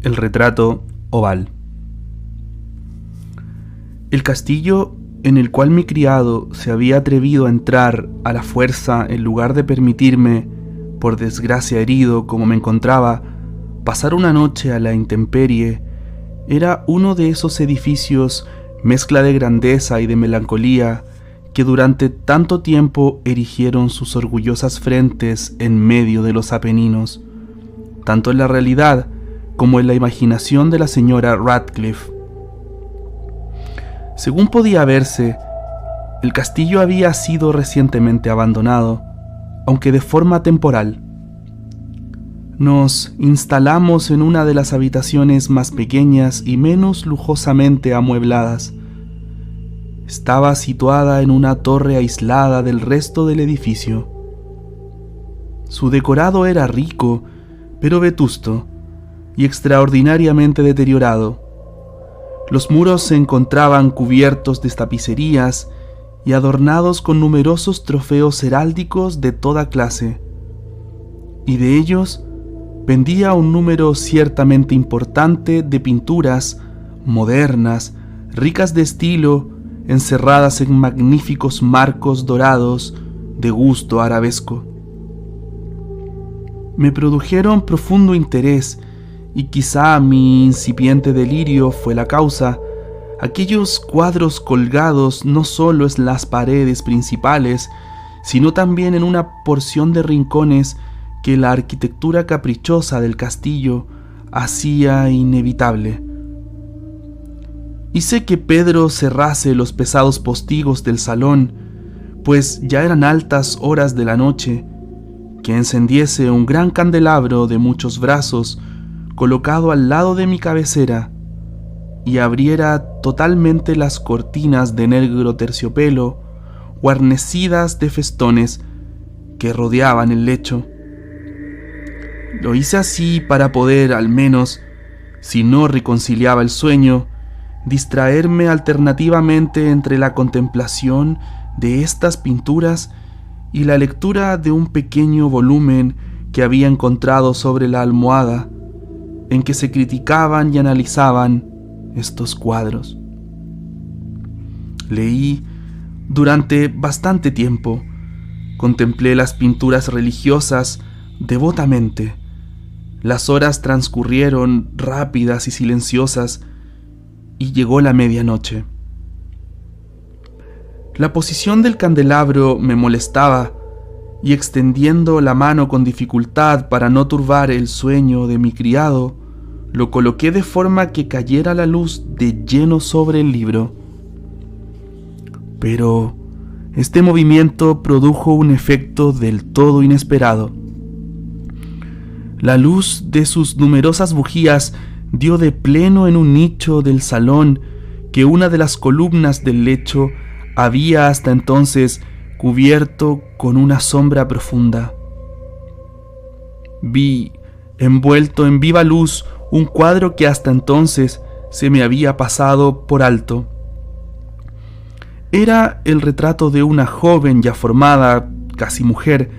El retrato oval. El castillo en el cual mi criado se había atrevido a entrar a la fuerza en lugar de permitirme, por desgracia herido como me encontraba, pasar una noche a la intemperie, era uno de esos edificios, mezcla de grandeza y de melancolía, que durante tanto tiempo erigieron sus orgullosas frentes en medio de los Apeninos, tanto en la realidad como en la imaginación de la señora Radcliffe. Según podía verse, el castillo había sido recientemente abandonado, aunque de forma temporal. Nos instalamos en una de las habitaciones más pequeñas y menos lujosamente amuebladas. Estaba situada en una torre aislada del resto del edificio. Su decorado era rico, pero vetusto y extraordinariamente deteriorado. Los muros se encontraban cubiertos de tapicerías y adornados con numerosos trofeos heráldicos de toda clase, y de ellos pendía un número ciertamente importante de pinturas modernas, ricas de estilo, encerradas en magníficos marcos dorados de gusto arabesco. Me produjeron profundo interés, y quizá mi incipiente delirio fue la causa, aquellos cuadros colgados no solo en las paredes principales, sino también en una porción de rincones que la arquitectura caprichosa del castillo hacía inevitable. Hice que Pedro cerrase los pesados postigos del salón, pues ya eran altas horas de la noche, que encendiese un gran candelabro de muchos brazos colocado al lado de mi cabecera y abriera totalmente las cortinas de negro terciopelo guarnecidas de festones que rodeaban el lecho. Lo hice así para poder, al menos, si no reconciliaba el sueño, distraerme alternativamente entre la contemplación de estas pinturas y la lectura de un pequeño volumen que había encontrado sobre la almohada, en que se criticaban y analizaban estos cuadros. Leí durante bastante tiempo, contemplé las pinturas religiosas devotamente. Las horas transcurrieron rápidas y silenciosas, y llegó la medianoche. La posición del candelabro me molestaba, y extendiendo la mano con dificultad para no turbar el sueño de mi criado, lo coloqué de forma que cayera la luz de lleno sobre el libro. Pero este movimiento produjo un efecto del todo inesperado. La luz de sus numerosas bujías dio de pleno en un nicho del salón que una de las columnas del lecho había hasta entonces cubierto con una sombra profunda. Vi, envuelto en viva luz, un cuadro que hasta entonces se me había pasado por alto. Era el retrato de una joven ya formada, casi mujer.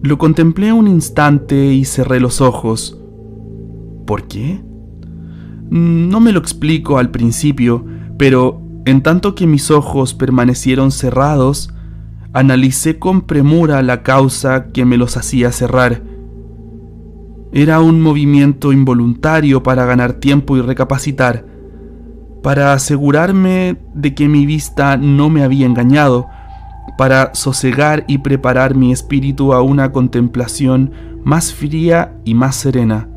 Lo contemplé un instante y cerré los ojos. ¿Por qué? No me lo explico al principio, pero en tanto que mis ojos permanecieron cerrados, analicé con premura la causa que me los hacía cerrar. Era un movimiento involuntario para ganar tiempo y recapacitar, para asegurarme de que mi vista no me había engañado, para sosegar y preparar mi espíritu a una contemplación más fría y más serena.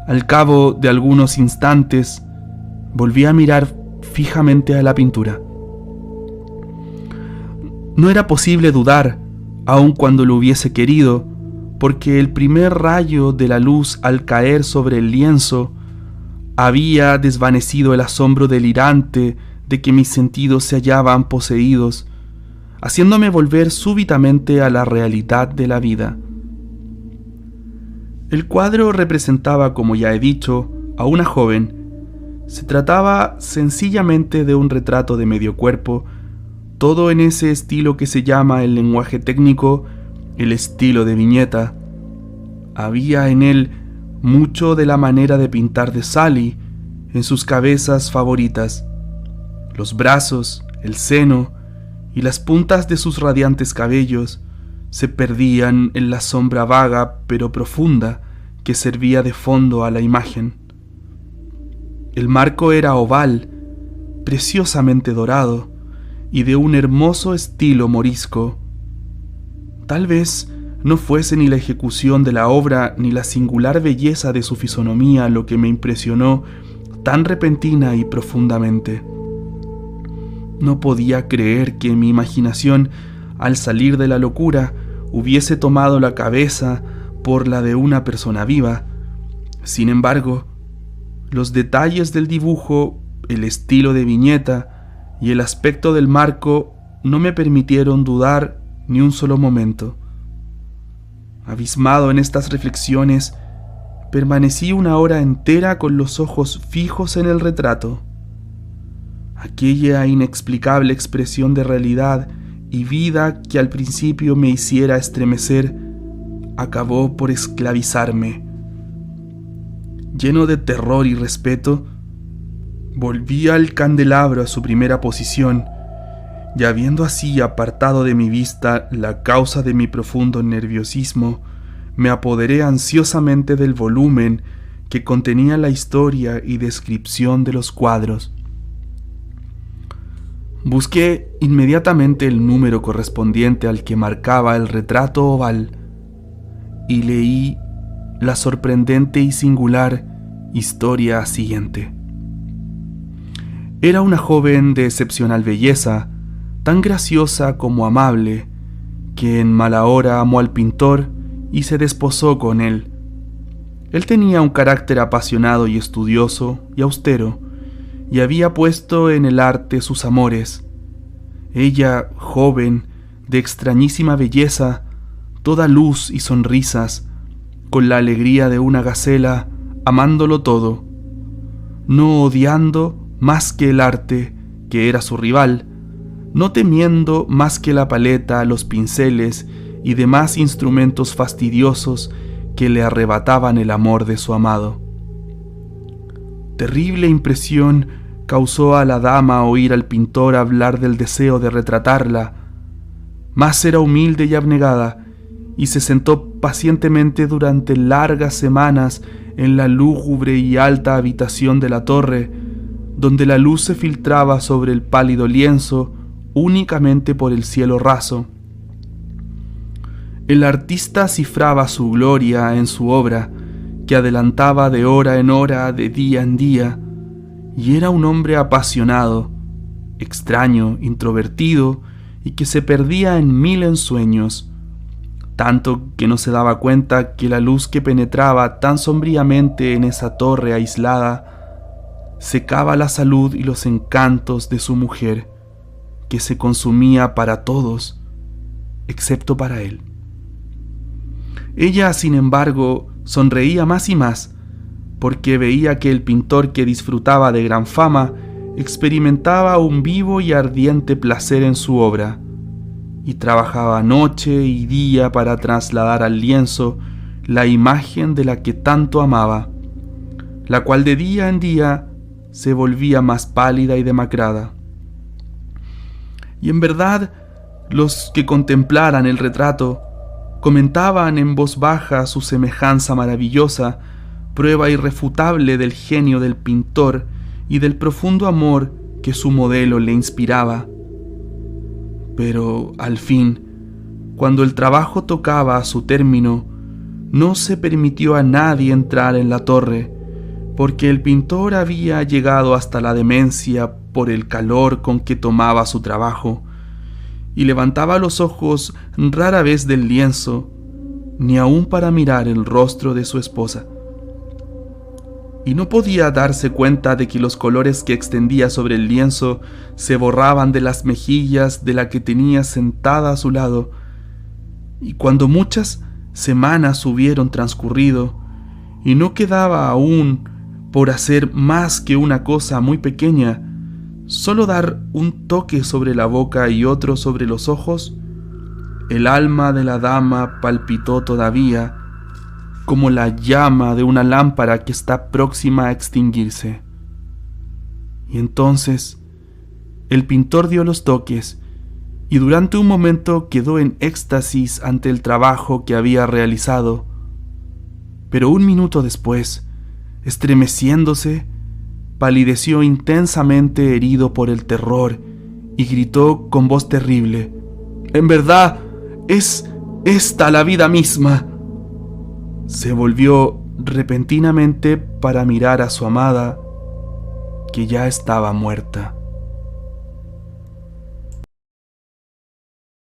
Al cabo de algunos instantes, volví a mirar fijamente a la pintura. No era posible dudar, aun cuando lo hubiese querido, porque el primer rayo de la luz al caer sobre el lienzo había desvanecido el asombro delirante de que mis sentidos se hallaban poseídos, haciéndome volver súbitamente a la realidad de la vida. El cuadro representaba, como ya he dicho, a una joven. Se trataba sencillamente de un retrato de medio cuerpo, todo en ese estilo que se llama en lenguaje técnico el estilo de viñeta. Había en él mucho de la manera de pintar de Sally en sus cabezas favoritas. Los brazos, el seno y las puntas de sus radiantes cabellos se perdían en la sombra vaga pero profunda que servía de fondo a la imagen. El marco era oval, preciosamente dorado y de un hermoso estilo morisco. Tal vez no fuese ni la ejecución de la obra ni la singular belleza de su fisonomía lo que me impresionó tan repentina y profundamente. No podía creer que mi imaginación, al salir de la locura, hubiese tomado la cabeza por la de una persona viva. Sin embargo, los detalles del dibujo, el estilo de viñeta y el aspecto del marco no me permitieron dudar ni un solo momento. Abismado en estas reflexiones, permanecí una hora entera con los ojos fijos en el retrato. Aquella inexplicable expresión de realidad y vida que al principio me hiciera estremecer, acabó por esclavizarme. Lleno de terror y respeto, volví al candelabro a su primera posición, y habiendo así apartado de mi vista la causa de mi profundo nerviosismo, me apoderé ansiosamente del volumen que contenía la historia y descripción de los cuadros. Busqué inmediatamente el número correspondiente al que marcaba el retrato oval y leí la sorprendente y singular historia siguiente. Era una joven de excepcional belleza, tan graciosa como amable, que en mala hora amó al pintor y se desposó con él. Él tenía un carácter apasionado y estudioso y austero, y había puesto en el arte sus amores. Ella, joven, de extrañísima belleza, toda luz y sonrisas, con la alegría de una gacela, amándolo todo, no odiando más que el arte, que era su rival, no temiendo más que la paleta, los pinceles y demás instrumentos fastidiosos que le arrebataban el amor de su amado. Terrible impresión causó a la dama oír al pintor hablar del deseo de retratarla. Mas era humilde y abnegada, y se sentó pacientemente durante largas semanas en la lúgubre y alta habitación de la torre, donde la luz se filtraba sobre el pálido lienzo únicamente por el cielo raso. El artista cifraba su gloria en su obra, que adelantaba de hora en hora, de día en día, y era un hombre apasionado, extraño, introvertido, y que se perdía en mil ensueños, tanto que no se daba cuenta que la luz que penetraba tan sombríamente en esa torre aislada secaba la salud y los encantos de su mujer, que se consumía para todos, excepto para él. Ella, sin embargo, sonreía más y más, porque veía que el pintor, que disfrutaba de gran fama, experimentaba un vivo y ardiente placer en su obra, y trabajaba noche y día para trasladar al lienzo la imagen de la que tanto amaba, la cual de día en día se volvía más pálida y demacrada. Y en verdad, los que contemplaran el retrato comentaban en voz baja su semejanza maravillosa, prueba irrefutable del genio del pintor y del profundo amor que su modelo le inspiraba. Pero, al fin, cuando el trabajo tocaba a su término, no se permitió a nadie entrar en la torre, porque el pintor había llegado hasta la demencia por el calor con que tomaba su trabajo, y levantaba los ojos rara vez del lienzo, ni aun para mirar el rostro de su esposa. Y no podía darse cuenta de que los colores que extendía sobre el lienzo se borraban de las mejillas de la que tenía sentada a su lado, y cuando muchas semanas hubieron transcurrido, y no quedaba aún por hacer más que una cosa muy pequeña, solo dar un toque sobre la boca y otro sobre los ojos, el alma de la dama palpitó todavía, como la llama de una lámpara que está próxima a extinguirse. Y entonces el pintor dio los toques y durante un momento quedó en éxtasis ante el trabajo que había realizado. Pero un minuto después, estremeciéndose, palideció intensamente herido por el terror y gritó con voz terrible: «¡En verdad, es esta la vida misma!». Se volvió repentinamente para mirar a su amada, que ya estaba muerta.